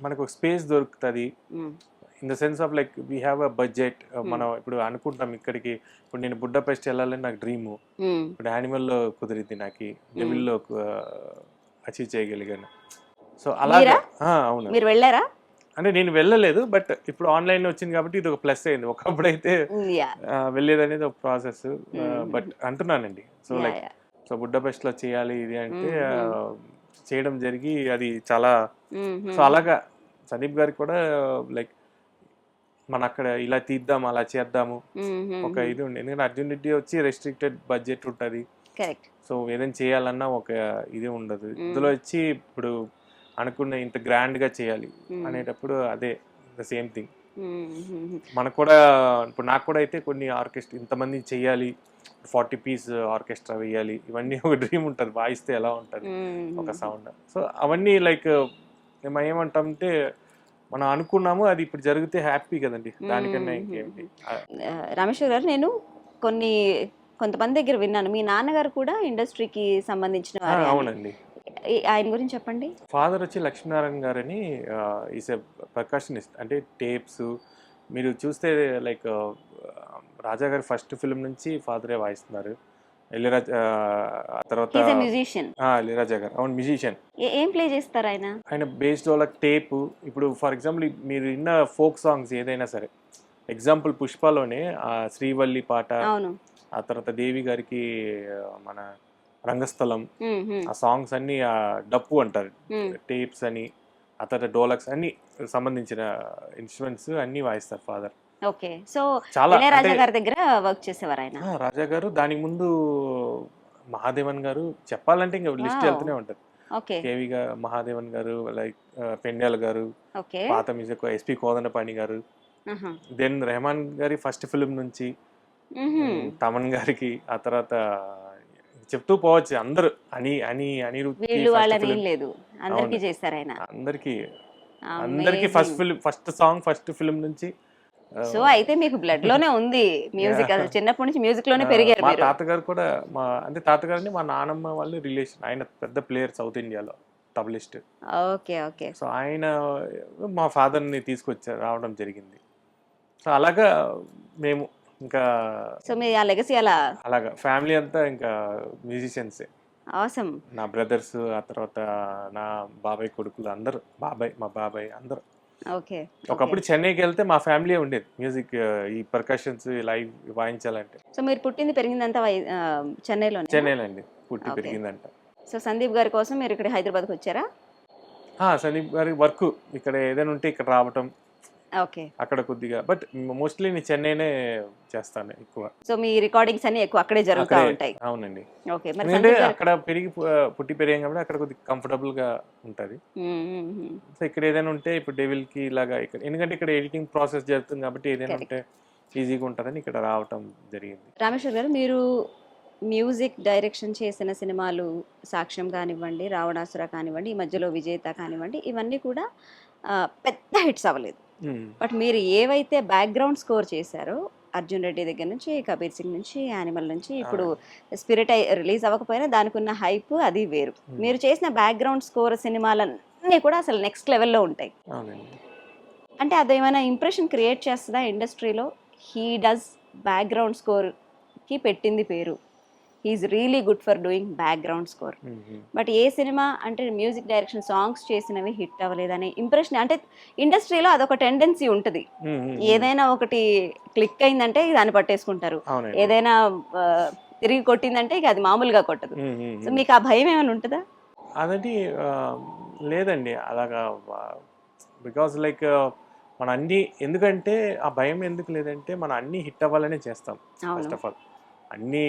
మనకు ఒక స్పేస్ దొరుకుతుంది in the sense of like we have a budget. మనం ఇప్పుడు అనుకుంటాం ఇక్కడికి, ఇప్పుడు నేను బుడ్డాపెస్ట్ వెళ్ళాలని నాకు డ్రీము, ఇప్పుడు యానిమల్లో కుదిరింది, నాకు డెవిల్లో అచీవ్ చేయగలిగాను. సో అలా అవును, మీరు వెళ్ళారా? అంటే నేను వెళ్ళలేదు, బట్ ఇప్పుడు ఆన్లైన్ వచ్చింది కాబట్టి ఇది ఒక ప్లస్ అయింది. ఒకప్పుడు అయితే వెళ్ళేది అనేది ఒక ప్రాసెస్, బట్ అంటున్నానండి. సో లైక్ సో బుడ్డాపెస్ట్లో చేయాలి ఇది అంటే చేయడం జరిగి అది చాలా. సో అలాగా సందీప్ గారికి కూడా లైక్ మన అక్కడ ఇలా తీద్దాం అలా చేద్దాము ఒక ఇది ఉండే. ఎందుకంటే అర్జున్ రెడ్డి వచ్చి రెస్ట్రిక్టెడ్ బడ్జెట్ ఉంటుంది, సో ఏదైనా చేయాలన్నా ఒక ఇది ఉండదు. ఇందులో వచ్చి ఇప్పుడు అనుకున్న ఇంత గ్రాండ్ గా చేయాలి అనేటప్పుడు అదే ద సేమ్ థింగ్ మనకు కూడా. ఇప్పుడు నాకు కూడా అయితే కొన్ని ఆర్కెస్ట్రా ఇంతమంది చెయ్యాలి, 40 పీస్ ఆర్కెస్ట్రా వేయాలి, ఇవన్నీ ఒక డ్రీమ్ ఉంటుంది, వాయిస్తే ఎలా ఉంటుంది ఒక సౌండ్. సో అవన్నీ లైక్ మేము ఏమంటామంటే మనం అనుకున్నాము, అది ఇప్పుడు జరిగితే హ్యాపీ కదండి, దానికన్నా ఇంకేంటి. రామేశ్వర్ గారు, నేను కొంతమంది దగ్గర విన్నాను, మీ నాన్నగారు కూడా ఇండస్ట్రీకి సంబంధించిన వారే. అవునండి. ఆయన గురించి చెప్పండి. ఫాదర్ వచ్చి లక్ష్మీనారాయణ గారని, ఈస్ ఎ పర్కషనిస్ట్. అంటే టేప్స్ మీరు చూస్తే లైక్ రాజా గారి ఫస్ట్ ఫిల్మ్ నుంచి ఫాదరే వాయిస్తున్నారు. ఇళయరాజా తర్వాత ఇళయరాజా గారు, అవును, మ్యూజిషియన్. ఏం ప్లే చేస్తారు ఆయన? ఆయన బేస్ డోలక్ టేప్. ఇప్పుడు ఫర్ ఎగ్జాంపుల్ మీరు విన్న ఫోక్ సాంగ్స్ ఏదైనా సరే, ఎగ్జాంపుల్ పుష్పలోనే ఆ శ్రీవల్లి పాట, ఆ తర్వాత దేవి గారికి మన రంగస్థలం, ఆ సాంగ్స్ అన్ని ఆ డప్పు అంటారు, టేప్స్ అని, ఆ తర్వాత డోలక్స్ అన్ని సంబంధించిన ఇన్స్ట్రుమెంట్స్ అన్ని వాయిస్తారు ఫాదర్. ఓకే, సో చాలా రాజా గారి దగ్గర వర్క్ చేసేవారు ఆయన. రాజా గారు, దానికి ముందు మహాదేవన్ గారు, చెప్పాలంటే ఇంకా లిస్ట్ వెళ్తూనే ఉంటది. కేవి మహాదేవన్ గారు, లైక్ పెండ్యాల గారు, పాత మ్యూజిక్ ఎస్పి కోదండపాణి గారు, దెన్ రెహమాన్ గారి ఫస్ట్ ఫిల్మ్ నుంచి తమన్ గారికి, ఆ తర్వాత చెప్తూ పోవచ్చు అందరూ అందరికి ఫస్ట్ సాంగ్ ఫస్ట్ ఫిల్మ్ నుంచి. సో అయితే మీకు బ్లడ్ లోనే ఉంది మ్యూజిక్, అసలు చిన్నప్పటి నుంచి మ్యూజిక్ లోనే పెరిగారు. మా తాతగారు కూడా, అంటే తాతగారిని మా నానమ్మ వాళ్ళు రిలేషన్, ఆయన పెద్ద ప్లేయర్ సౌత్ ఇండియాలో, తబలిస్ట్. Okay okay. సో ఆయన మా ఫాదర్ని తీసుకొచ్చారు, రావడం జరిగింది. సో అలాగా మేము ఇంకా, సో మీ ఆ లెగసీ అలాగా ఫ్యామిలీ అంతా ఇంకా మ్యూజిషియన్సే. ఆసమ్. నా బ్రదర్స్, ఆ తర్వాత నా బాబాయ్ కొడుకులు అందరూ, మా బాబాయ్ అందరూ. ఓకే. ఒకప్పుడు చెన్నైకి వెళ్తే మా ఫ్యామిలీ ఉండేది మ్యూజిక్, ఈ పర్కషన్స్ లైవ్ వాయించాలంటే. సో మీరు పుట్టింది పెరిగిందంతా చెన్నైలో అండి, పుట్టి పెరిగిందంట. సో సందీప్ గారి కోసం మీరు ఇక్కడ హైదరాబాద్కి వచ్చారా? సందీప్ గారి వర్క్ ఇక్కడ ఏదైనా ఉంటే ఇక్కడ రావటం, అక్కడ కొద్దిగా, బట్ మోస్ట్లీ నేను చెన్నైనే చేస్తాను ఎక్కువ. సో మీ రికార్డింగ్స్ అన్ని ఎక్కువ అక్కడే జరుగుతూ ఉంటాయి? అవునండి. అక్కడ పుట్టి పెరిగాం కాబట్టి అక్కడ కొద్దిగా కంఫర్టబుల్ గా ఉంటది. సో ఇక్కడ ఏదైనా ఉంటే, ఇప్పుడు డెవిల్ కి ఇలాగా ఇక్కడ, ఎందుకంటే ఇక్కడ ఎడిటింగ్ ప్రాసెస్ జరుగుతుంది కాబట్టి ఏదైనా ఉంటే ఈజీగా ఉంటుందని ఇక్కడ రావటం జరిగింది. రామేశ్వర్ గారు, మీరు మ్యూజిక్ డైరెక్షన్ చేసిన సినిమాలు సాక్ష్యం కానివ్వండి, రావణాసుర కానివ్వండి, ఈ మధ్యలో విజేత కానివ్వండి, ఇవన్నీ కూడా పెద్ద హిట్స్ అవ్వలేదు. బట్ మీరు ఏవైతే బ్యాక్గ్రౌండ్ స్కోర్ చేశారో, అర్జున్ రెడ్డి దగ్గర నుంచి, కబీర్ సింగ్ నుంచి, యానిమల్ నుంచి, ఇప్పుడు స్పిరిట్ రిలీజ్ అవ్వకపోయినా దానికి ఉన్న హైప్ అది వేరు. మీరు చేసిన బ్యాక్గ్రౌండ్ స్కోర్ సినిమాలన్నీ కూడా అసలు నెక్స్ట్ లెవెల్లో ఉంటాయి. అంటే అదేమైనా ఇంప్రెషన్ క్రియేట్ చేస్తుందా ఇండస్ట్రీలో? హీ డస్ బ్యాక్గ్రౌండ్ స్కోర్కి పెట్టింది పేరు, he is really good for doing background score. But ఏ సినిమా అంటే మ్యూజిక్ డైరెక్షన్ సాంగ్స్ చేసినవి హిట్ అవ్వలేదనే ఇంప్రెషన్, అంటే ఇండస్ట్రీలో అదొక టెండెన్సీ ఉంటుంది. ఏదైనా ఒకటి క్లిక్ అయిందంటే దాన్ని పట్టేసుకుంటారు, ఏదైనా తిరిగి కొట్టిందంటే ఇక అది మామూలుగా కొట్టదు. సో మీకు ఆ భయం ఏమైనా ఉంటుందా? అదండి లేదండి, అలాగా. బికాస్ లైక్ మన అన్ని, ఎందుకంటే ఆ భయం ఎందుకు లేదంటే మనం అన్ని హిట్ అవ్వాలనే చేస్తాం. ఫస్ట్ ఆఫ్ ఆల్ అన్నీ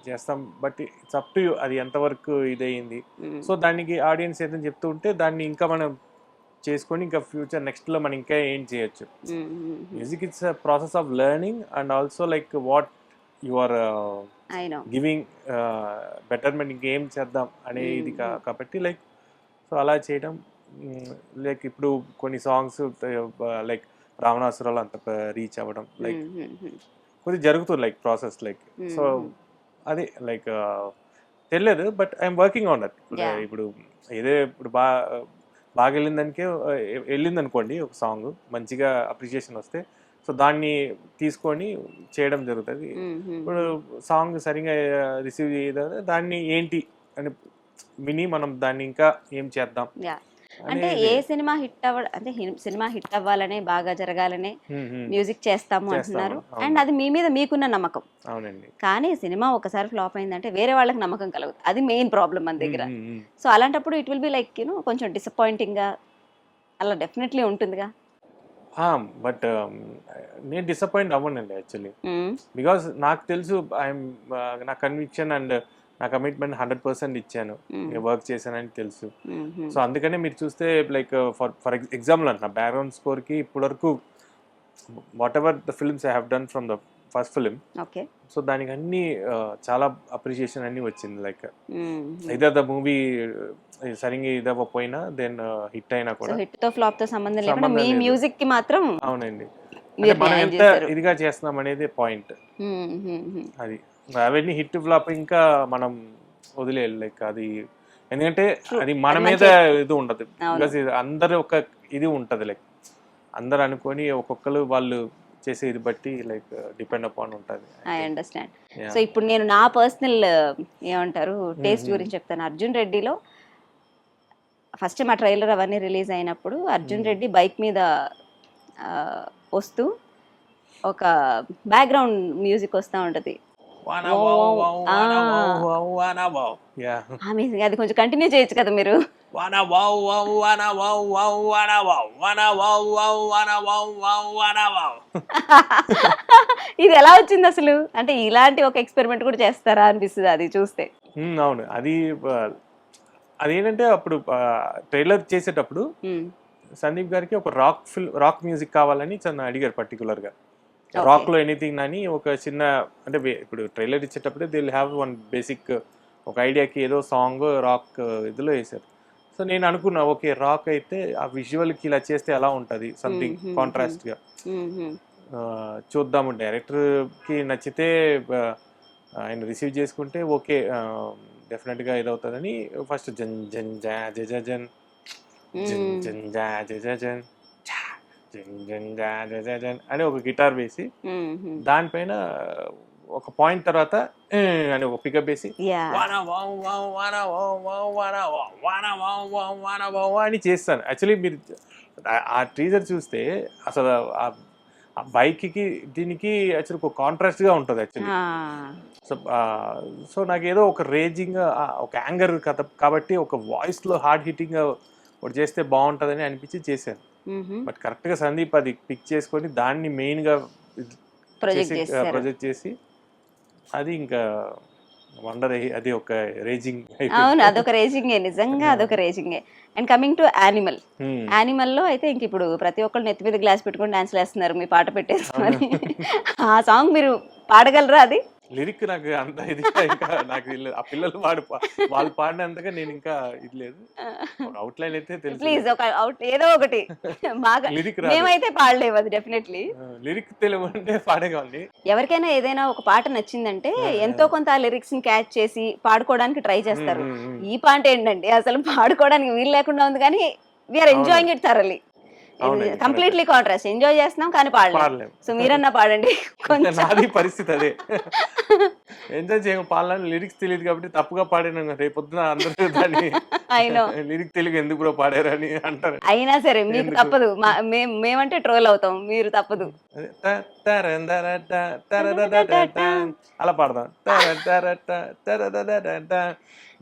చేస్తాం, but it's up to you, అది ఎంతవరకు ఇదయింది. సో దానికి ఆడియన్స్ ఏదైనా చెప్తూ ఉంటే దాన్ని ఇంకా మనం చేసుకొని ఇంకా ఫ్యూచర్ నెక్స్ట్లో మనం ఇంకా ఏం చేయొచ్చు. Music it's a process of learning and also like what you are giving betterment, ఇంకేం చేద్దాం అనేది కాబట్టి లైక్, సో అలా చేయడం. లైక్ ఇప్పుడు కొన్ని సాంగ్స్ లైక్ రావణాసురాలు అంత రీచ్ అవ్వడం, లైక్ కొద్దిగా జరుగుతుంది లైక్ ప్రాసెస్, లైక్ సో అది లైక్ తెలియదు, but I'm working on that. ఇప్పుడు ఏదో ఇప్పుడు బాగా వెళ్ళిన దానికే వెళ్ళింది అనుకోండి ఒక సాంగ్ మంచిగా అప్రిషియేషన్ వస్తే, సో దాన్ని తీసుకొని చేయడం జరుగుతుంది. ఇప్పుడు సాంగ్ సరిగా రిసీవ్ చేయదు, దాన్ని ఏంటి అని విని మనం దాన్ని ఇంకా ఏం చేద్దాం అంటే ఏ సినిమా హిట్ అంటే సినిమా హిట్ అవ్వాలనే, బాగా జరగాలనే మ్యూజిక్ చేస్తాము అంటున్నారు. అండ్ అది మీ మీద మీకున్న నమ్మకం. అవునండి. కానీ సినిమా ఒకసారి ఫ్లాప్ అయిందంటే వేరే వాళ్ళకి నమ్మకం కలగదు. అది మెయిన్ ప్రాబ్లం మన దగ్గర. సో అలాంటప్పుడు ఇట్ విల్ బి లైక్ కొంచెం డిసప్పాయింటింగ్ గా అలా డెఫినెట్లీ ఉంటుందిగా. బట్ నేను డిసప్పాయింట్ అవ్వనండి యాక్చువల్లీ, బికాస్ నాకు తెలుసు నా కన్విక్షన్ అండ్ నా కమిట్మెంట్ 100% ఇచ్చాను, వర్క్ చేశానని తెలుసు. సో అందుకనే మీరు చూస్తే లైక్ ఫర్ ఎగ్జాంపుల్ అంట, బ్యాక్గ్రౌండ్ స్కోర్కి ఇప్పటివరకు what ever the films I have done from the first film, so దానికి అన్ని చాలా అప్రిషియేషన్ అన్ని వచ్చింది. లైక్ ఇదర్ ద మూవీ సరిగ్గా ఇదవ్వకపోయినా దెన్ హిట్ అయినా కూడా, హిట్ తో ఫ్లాప్ తో సంబంధం లేకుండా మీ మ్యూజిక్ కి మాత్రం. అవునండి, మనం ఎంత ఇదిగా చేస్తున్నాం అనేది పాయింట్. అది అవన్నీ హిట్ ఫ్లాప్ ఇంకా మనం వదిలేయాలి, లైక్ అది ఎందుకంటే అది మన మీద ఇది ఉండదు. బికాస్ అందరు ఒక ఇది ఉంటది, లైక్ అందరు అనుకొని ఒక్కొక్కరు వాళ్ళు చేసే ఇది బట్టి లైక్ డిపెండ్ అపాన్ ఉంటుంది. I understand. సో ఇప్పుడు నేను నా పర్సనల్ ఏమంటారు టేస్ట్ గురించి చెప్తాను. అర్జున్ రెడ్డిలో ఫస్ట్ మా ట్రైలర్ అవన్నీ రిలీజ్ అయినప్పుడు అర్జున్ రెడ్డి బైక్ మీద వస్తూ ఒక బ్యాక్గ్రౌండ్ మ్యూజిక్ వస్తూ ఉంటుంది, అది కొంచెం కంటిన్యూ చేయొచ్చు కదా మీరు. ఇది ఎలా వచ్చింది అసలు? అంటే ఇలాంటి ఒక ఎక్స్పెరిమెంట్ కూడా చేస్తారా అనిపిస్తుంది అది చూస్తే. అవును, అదేంటంటే అప్పుడు ట్రైలర్ చేసేటప్పుడు సందీప్ గారికి ఒక రాక్ మ్యూజిక్ కావాలని అడిగారు పర్టికులర్ గా. రాక్ లో ఎనీథింగ్ అని ఒక చిన్న, అంటే ఇప్పుడు ట్రైలర్ ఇచ్చేటప్పుడే they will have one basic ఒక ఐడియాకి ఏదో సాంగ్ రాక్ ఇదిలో వేసారు. సో నేను అనుకున్నా ఓకే రాక్ అయితే ఆ విజువల్కి ఇలా చేస్తే ఎలా ఉంటుంది, సంథింగ్ కాంట్రాస్ట్గా చూద్దాము, డైరెక్టర్కి నచ్చితే ఆయన రిసీవ్ చేసుకుంటే ఓకే డెఫినెట్గా ఇదవుతుందని ఫస్ట్ జన్ జన్ జా జ జన్ జన్ జన్ జా జ జన్ అని ఒక గిటార్ వేసి దానిపైన ఒక పాయింట్ తర్వాత అని ఒక పికప్ వేసి అని చేస్తాను. యాక్చువల్లీ మీరు ఆ టీజర్ చూస్తే అసలు ఆ బైక్కి దీనికి యాక్చువల్లీ ఒక కాంట్రాస్ట్గా ఉంటుంది యాక్చువల్లీ. సో నాకేదో ఒక రేజింగ్, ఒక యాంగర్ కథ కాబట్టి ఒక వాయిస్లో హార్డ్ హిట్టింగ్ ఒకటి చేస్తే బాగుంటుందని అనిపించి చేశాను. బట్ కరెక్ట్గా సందీప్ అది పిక్ చేసుకొని దాన్ని మెయిన్గా ప్రొజెక్ట్ చేసి అది ఇంకా వండర్, అది ఒక రేజింగ్. అవును, అదొక రేజింగే, నిజంగా అదొక రేజింగే. అండ్ కమింగ్ టు యానిమల్లో అయితే ఇంక ఇప్పుడు ప్రతి ఒక్కళ్ళు నెత్తి మీద గ్లాస్ పెట్టుకొని డాన్స్ వేస్తున్నారు మీ పాట పెట్టేసుకొని. ఆ సాంగ్ మీరు పాడగలరా? అది లిరిక్ నాకు అంత ఇది ఇంకా నాకు ఆ పిల్లలు వాళ్ళు పాడినంతగా నేను ఇంకా ఇది లేదు. అవుట్ లైన్ అయితే తెలుసు. ప్లీజ్ ఒక అవుట్ ఏదో ఒకటి బాగా. మేమైతే పాడలేవు అది డెఫినెట్లీ. లిరిక్ తెలుగు అంటే పాడేవాళ్ళని. ఎవరికైనా ఏదైనా ఒక పాట నచ్చిందంటే ఎంతో కొంత ఆ లిరిక్స్ ని క్యాచ్ చేసి పాడుకోవడానికి ట్రై చేస్తారు. ఈ పాట ఏంటండి అసలు పాడుకోవడానికి వీలు లేకుండా ఉంది, కానీ we are enjoying it thoroughly. Completely contrast, enjoy చేస్తున్నాం కానీ పాడలేం. సో మీరన్నా పాడండి. నాది పరిస్థితి అదే, ఎంజాయ్ చేయ పాడాలని లిరిక్స్ తెలియదు కాబట్టి తప్పుగా పాడాను. రేపొద్దున అందరూ దాన్ని లిరిక్ తెలుగు ఎందుకు కూడా పాడారని అంటారు. అయినా సరే మీకు తప్పదు, మేమంటే ట్రోల్ అవుతాం, మీరు తప్పదు. అలా పాడదాం.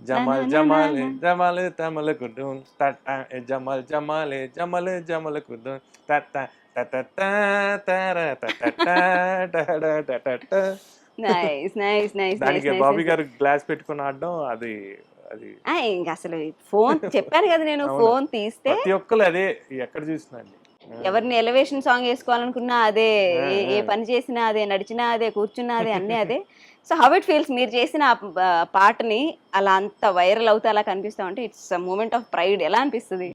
జమల్ జమాల్ జమల్ తమల కుడుం తట జమల్ జమాలే జమల్ జమల కుడుం తట తట తర తట తట. Nice nice nice. దానికి బాబీ గారు గ్లాస్ పెట్టుకుని ఆడడం అది ఇంకా అసలు ఫోన్ చెప్పాను కదా నేను, ఫోన్ తీస్తే ప్రతి ఒక్కరు అదే ఎక్కడ చూస్తున్నాండి. ఎవరిని ఎలివేషన్ సాంగ్ వేసుకోవాలనుకున్నా అదే, ఏ పని చేసినా అదే, నడిచినా అదే, కూర్చున్నా అదే, అన్నీ అదే. సో హౌ ఇట్ ఫీల్స్ మీరు చేసిన పాటని అలా అంత వైరల్ అవుతా అలా కనిపిస్తా ఉంటే ఇట్స్ మూమెంట్ ఆఫ్ ప్రైడ్. ఎలా అనిపిస్తుంది?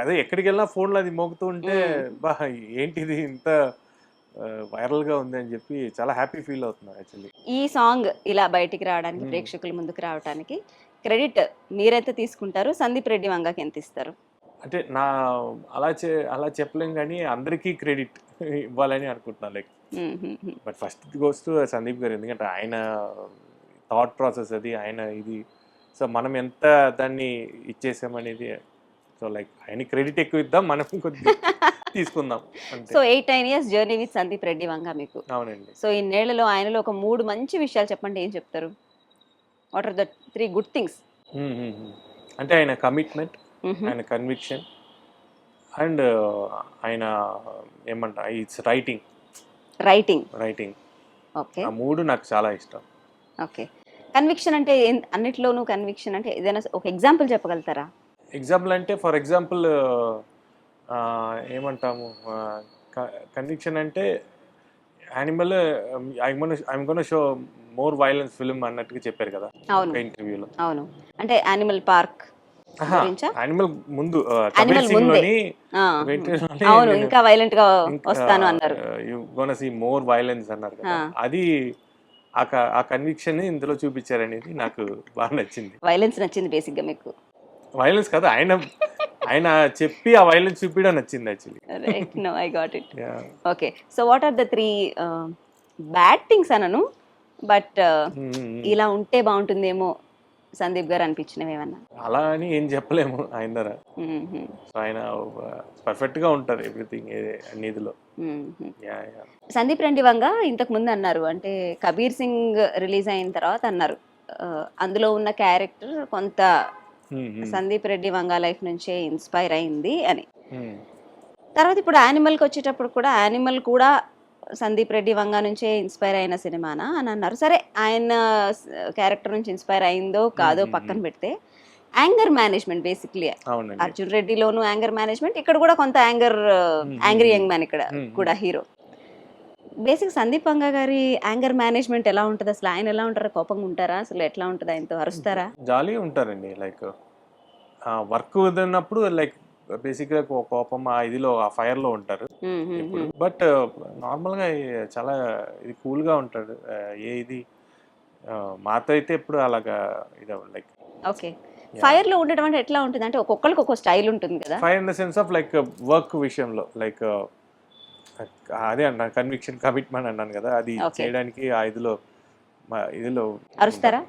అదే ఎక్కడికి వెళ్ళినా ఫోన్లో అది మోగుతూ ఉంటే బా ఏంటిది ఇంత వైరల్ గా ఉంది అని చెప్పి చాలా హ్యాపీ ఫీల్ అవుతున్నా. యాక్చువల్లీ ఈ సాంగ్ ఇలా బయటికి రావడానికి, ప్రేక్షకుల ముందుకు రావడానికి క్రెడిట్ మీరైతే తీసుకుంటారు, సందీప్ రెడ్డి వంగకి ఎంత ఇస్తారు? అంటే నా అలా చెప్పలేం కానీ అందరికీ క్రెడిట్ ఇవ్వాలని అనుకుంటున్నాను. Like but first goes to Sandeep గారు, ఎందుకంటే ఆయన థాట్ ప్రాసెస్ అది, ఆయన ఇది. సో మనం ఎంత దాన్ని ఇచ్చేసామనేది, సో లైక్ ఆయన క్రెడిట్ ఎక్కువ ఇద్దాం, మనం కొద్దిగా తీసుకుందాం అంతే. So 8-9 years journey with Sandeep Reddy Vanga మీకు. అవునండి. సో ఇన్నేళ్లలో ఆయనలో ఒక 3 మంచి విషయాలు చెప్పండి, ఏం చెప్తారు? What are the 3 good things? అంటే ఆయన కమిట్మెంట్, ఆయన కన్విక్షన్ అండ్ ఆయన ఏమంటా ఇట్స్ రైటింగ్. ఓకే, ఆ 3 నాకు చాలా ఇష్టం. ఓకే. కన్విక్షన్ అంటే అన్నిట్లోనూ కన్విక్షన్ అంటే ఏదైనా ఒక ఎగ్జాంపుల్ చెప్పగలుగుతారా? ఎగ్జాంపుల్ అంటే ఫర్ ఎగ్జాంపుల్ ఏమంటాము, కన్విక్షన్ అంటే Animal I'm gonna show more violence film అన్నట్టుగా చెప్పారు కదా అవును ఇంటర్వ్యూలో. అవును, అంటే యానిమల్ పార్క్ యానిమల్ ముందు Animal ముందే. అవును, ఇంకా వైలెంట్ గా వస్తాను అన్నారు. You gonna see more violence అన్నారు కదా, అది ఆ కన్విక్షన్ ఇందులో చూపించారనేది నాకు బాగా నచ్చింది. వైలెన్స్ నచ్చింది బేసిక్ గా మీకు? వైలెన్స్ కాదు, ఆయన చెప్పి ఆ వైలెన్స్ చూపించడం నచ్చింది actually. Right, no I got it. Okay, so what are the 3 bad things అనను, బట్ ఇలా ఉంటే బాగుంటుందేమో సందీప్ గారు అనిపించినవి ఏమన్నా? అలా అని ఏం చెప్పలేము ఆయన దగ్గర. సో ఆయన పర్ఫెక్ట్ గా ఉంటారు ఎవ్రీథింగ్ అన్నిదిలో. సందీప్ రెడ్డి వంగ ఇంతకు ముందు అన్నారు, అంటే కబీర్ సింగ్ రిలీజ్ అయిన తర్వాత అన్నారు, అందులో ఉన్న క్యారెక్టర్ కొంత సందీప్ రెడ్డి వంగ లైఫ్ నుంచే ఇన్స్పైర్ అయింది అని. తర్వాత ఇప్పుడు యానిమల్కి వచ్చేటప్పుడు కూడా యానిమల్ కూడా సందీప్ రెడ్డి వంగ నుంచే ఇన్స్పైర్ అయిన సినిమానా అని అన్నారు. సరే, ఆయన క్యారెక్టర్ నుంచి ఇన్స్పైర్ అయిందో కాదో పక్కన పెడితే, యాంగర్ మేనేజ్మెంట్ బేసిక్లీ అర్జున్ రెడ్డిలోను యాంగర్ మేనేజ్మెంట్, ఇక్కడ కూడా కొంత యాంగ్రీ యంగ్ మ్యాన్ ఇక్కడ కూడా హీరో. బేసిక్ సందీప్ వంగ గారి యాంగర్ మేనేజ్మెంట్ ఎలా ఉంటుంది అసలు? ఆయన ఎలా ఉంటారు? కోపంగా ఉంటారా అసలు? ఎట్లా ఉంటుంది? ఆయనతో అరుస్తారా? జాలీగా ఉంటారండి. లైక్ వర్క్ వదిలినప్పుడు లైక్ బేసిక్గా కోపం ఆ ఇదిలో ఆ ఫైర్ లో ఉంటారు. బట్ నార్మల్ గా చాలా ఇది కూల్ గా ఉంటాడు. ఇది మాతో అయితే ఎప్పుడు అలాగా ఇది లైక్. ఓకే, ఫైర్ లో ఉండడం అంటే ఎట్లా ఉంటుంది? అంటే ఒక్కొక్కరికి ఒక్కొక్క స్టైల్ ఉంటుంది కదా. Fire in the sense of like work విషయంలో, లైక్ అదే అన్నా కన్విక్షన్, కమిట్మెంట్ అన్నాను కదా, అది చేయడానికి ఆ ఇదిలో అరుస్తారా?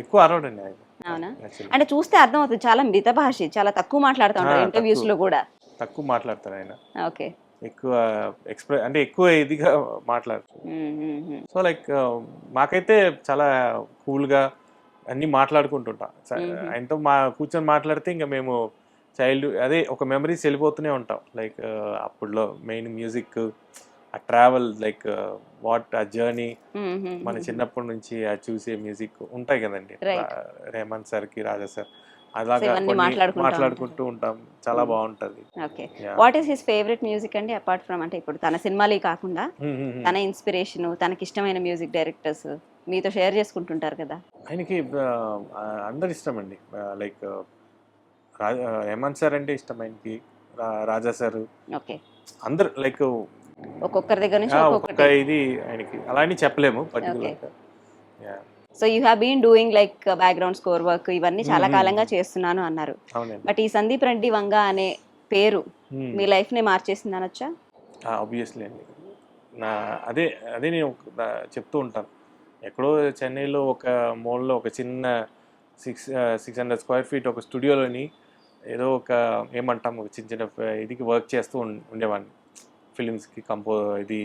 ఎక్కువ అరవడండి ఆయన. అవునా? అంటే చూస్తే అర్థం అవుతుంది, చాలా మితభాషి, చాలా తక్కువ మాట్లాడుతూ ఉంటారు ఇంటర్వ్యూస్ లో కూడా. తక్కువ మాట్లాడతారు ఆయన. ఓకే, ఎక్కువ అంటే ఎక్కువ ఇదిగా మాట్లాడతారు. సో లైక్ మాకైతే చాలా కూల్ గా అన్ని మాట్లాడుకుంటుంటాం. ఆయనతో కూర్చొని మాట్లాడితే ఇంకా మేము అదే ఒక మెమరీస్ వెళ్ళిపోతూనే ఉంటాం. లైక్ అప్పుడులో మెయిన్ మ్యూజిక్, ఆ ట్రావెల్, లైక్ వాట్ ఆ జర్నీ, మన చిన్నప్పటి నుంచి ఆ చూసే మ్యూజిక్ ఉంటాయి కదండి, రెహమాన్ సార్ కి, రాజా సార్, అలాగా మాట్లాడుకుంటూ ఉంటాం. చాలా బాగుంటది. Okay, what is his favourite music అండి అపార్ట్ ఫ్రమ్, అంటే ఇప్పుడు తన సినిమాలే కాకుండా తన ఇన్స్పిరేషన్, తనకి ఇష్టమైన మ్యూజిక్ డైరెక్టర్స్ మీతో షేర్ చేసుకుంటుంటారు కదా? ఆయనకి అందరు ఇష్టం అండి. లైక్ రెహమాన్ సార్ అంటే ఇష్టం ఆయనకి, రాజా సార్, ఓకే, అందరు లైక్ ఒక్కొక్కరి దగ్గర నుంచి ఒక్కొక్క ఇది ఆయనకి అలా అని చెప్పలేము పర్టికులర్గా. So you have been doing like background score work ఇవన్నీ చాలా కాలంగా చేస్తున్నాను అన్నారు. బట్ ఈ సందీప్ రెడ్డి వంగ అనే పేరు మీ లైఫ్ ని మార్చేసింది అనొచ్చా? ఆబ్వియస్లీ అండి. అదే నేను చెప్తూ ఉంటాను, ఎక్కడో చెన్నైలో ఒక మోల్లో ఒక చిన్న 600 స్క్వేర్ ఫీట్ ఒక స్టూడియోలోని ఏదో ఒక ఏమంటాం ఒక చిన్న చిన్న ఇదికి వర్క్ చేస్తూ ఉండేవాడిని. ఫిలిమ్స్కి ఇది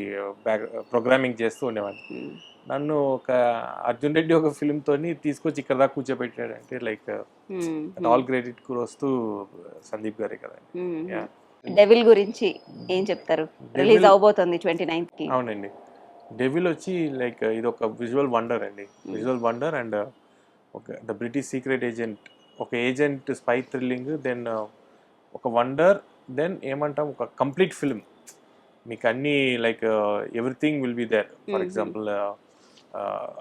ప్రోగ్రామింగ్ చేస్తూ ఉండేవాడిని. నన్ను ఒక అర్జున్ రెడ్డి ఒక ఫిలింతో తీసుకొచ్చి ఇక్కడ దాకా కూర్చోబెట్టాడు అంటే లైక్ ఆల్ క్రెడిట్ కూడా వస్తూ సందీప్ గారే కదా. డెవిల్ గురించి ఏం చెప్తారు? రిలీజ్ అవబోతుంది 29th కి. అవునండి, డెవిల్ వచ్చి లైక్ ఇది ఒక విజువల్ వండర్ అండి. విజువల్ వండర్ అండ్ ఒక ద బ్రిటిష్ సీక్రెట్ ఏజెంట్, ఒక ఏజెంట్ స్పై థ్రిల్లింగ్, దెన్ ఒక వండర్, దెన్ ఏమంటాం ఒక కంప్లీట్ ఫిల్మ్. మీకు అన్ని like everything will be there. For example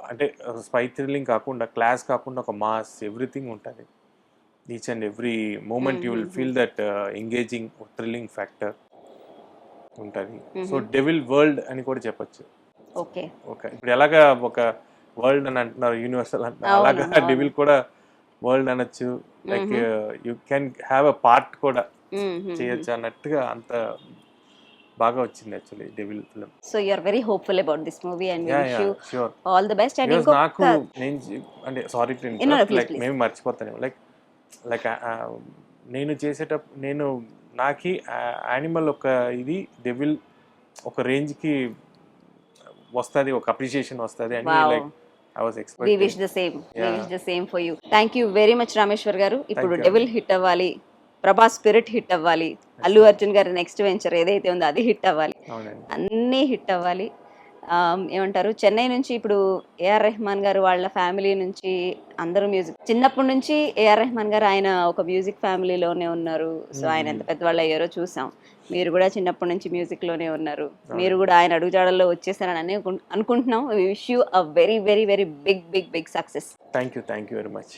అంటే స్పై థ్రిల్లింగ్ కాకుండా, క్లాస్ కాకుండా ఒక మాస్, ఎవ్రీథింగ్ ఉంటుంది. Each and every moment you will feel that engaging thrilling factor ఉంటుంది. సో డెవిల్ వరల్డ్ అని కూడా చెప్పచ్చు. ఓకే, ఇప్పుడు ఎలాగా ఒక వరల్డ్ అని అంటున్నారు, యూనివర్సల్ అంటున్నారు, అలాగా డెవిల్ కూడా వరల్డ్ అనొచ్చు, like you can have a part కూడా చేయొచ్చు అన్నట్టుగా అంత బాగా వచ్చింది actually devil film. So you are very hopeful about this movie and we wish you sure all the best. And నాకు నేను అంటే సారీ టు ఇంటరప్ట్, లైక్ మేము మర్చిపోతాను, లైక్ నేను చేసేటప్పుడు నాకి యానిమల్ ఒక ఇది డెవిల్ ఒక రేంజ్కి వస్తుంది, ఒక అప్రిషియేషన్ వస్తుంది అని like I was expecting. We wish the same for you. Thank you very much Rameshwar గారు. ఇప్పుడు డెవిల్ హిట్ అవ్వాలి, ప్రభాస్ స్పిరిట్ హిట్ అవ్వాలి, అల్లు అర్జున్ గారి నెక్స్ట్ వెంచర్ ఏదైతే ఉందో అది హిట్ అవ్వాలి, అన్నీ హిట్ అవ్వాలి. ఏమంటారు, చెన్నై నుంచి ఇప్పుడు ఏఆర్ రెహమాన్ గారు వాళ్ళ ఫ్యామిలీ నుంచి అందరూ మ్యూజిక్, చిన్నప్పటి నుంచి ఏఆర్ రెహమాన్ గారు ఆయన ఒక మ్యూజిక్ ఫ్యామిలీలోనే ఉన్నారు. సో ఆయన ఎంత పెద్దవాళ్ళు అయ్యారో చూసాం. మీరు కూడా చిన్నప్పటి నుంచి మ్యూజిక్లోనే ఉన్నారు, మీరు కూడా ఆయన అడుగుజాడల్లో వచ్చేసారని అనుకుంటున్నాం. We wish you a very very very big big big success. Thank you very much.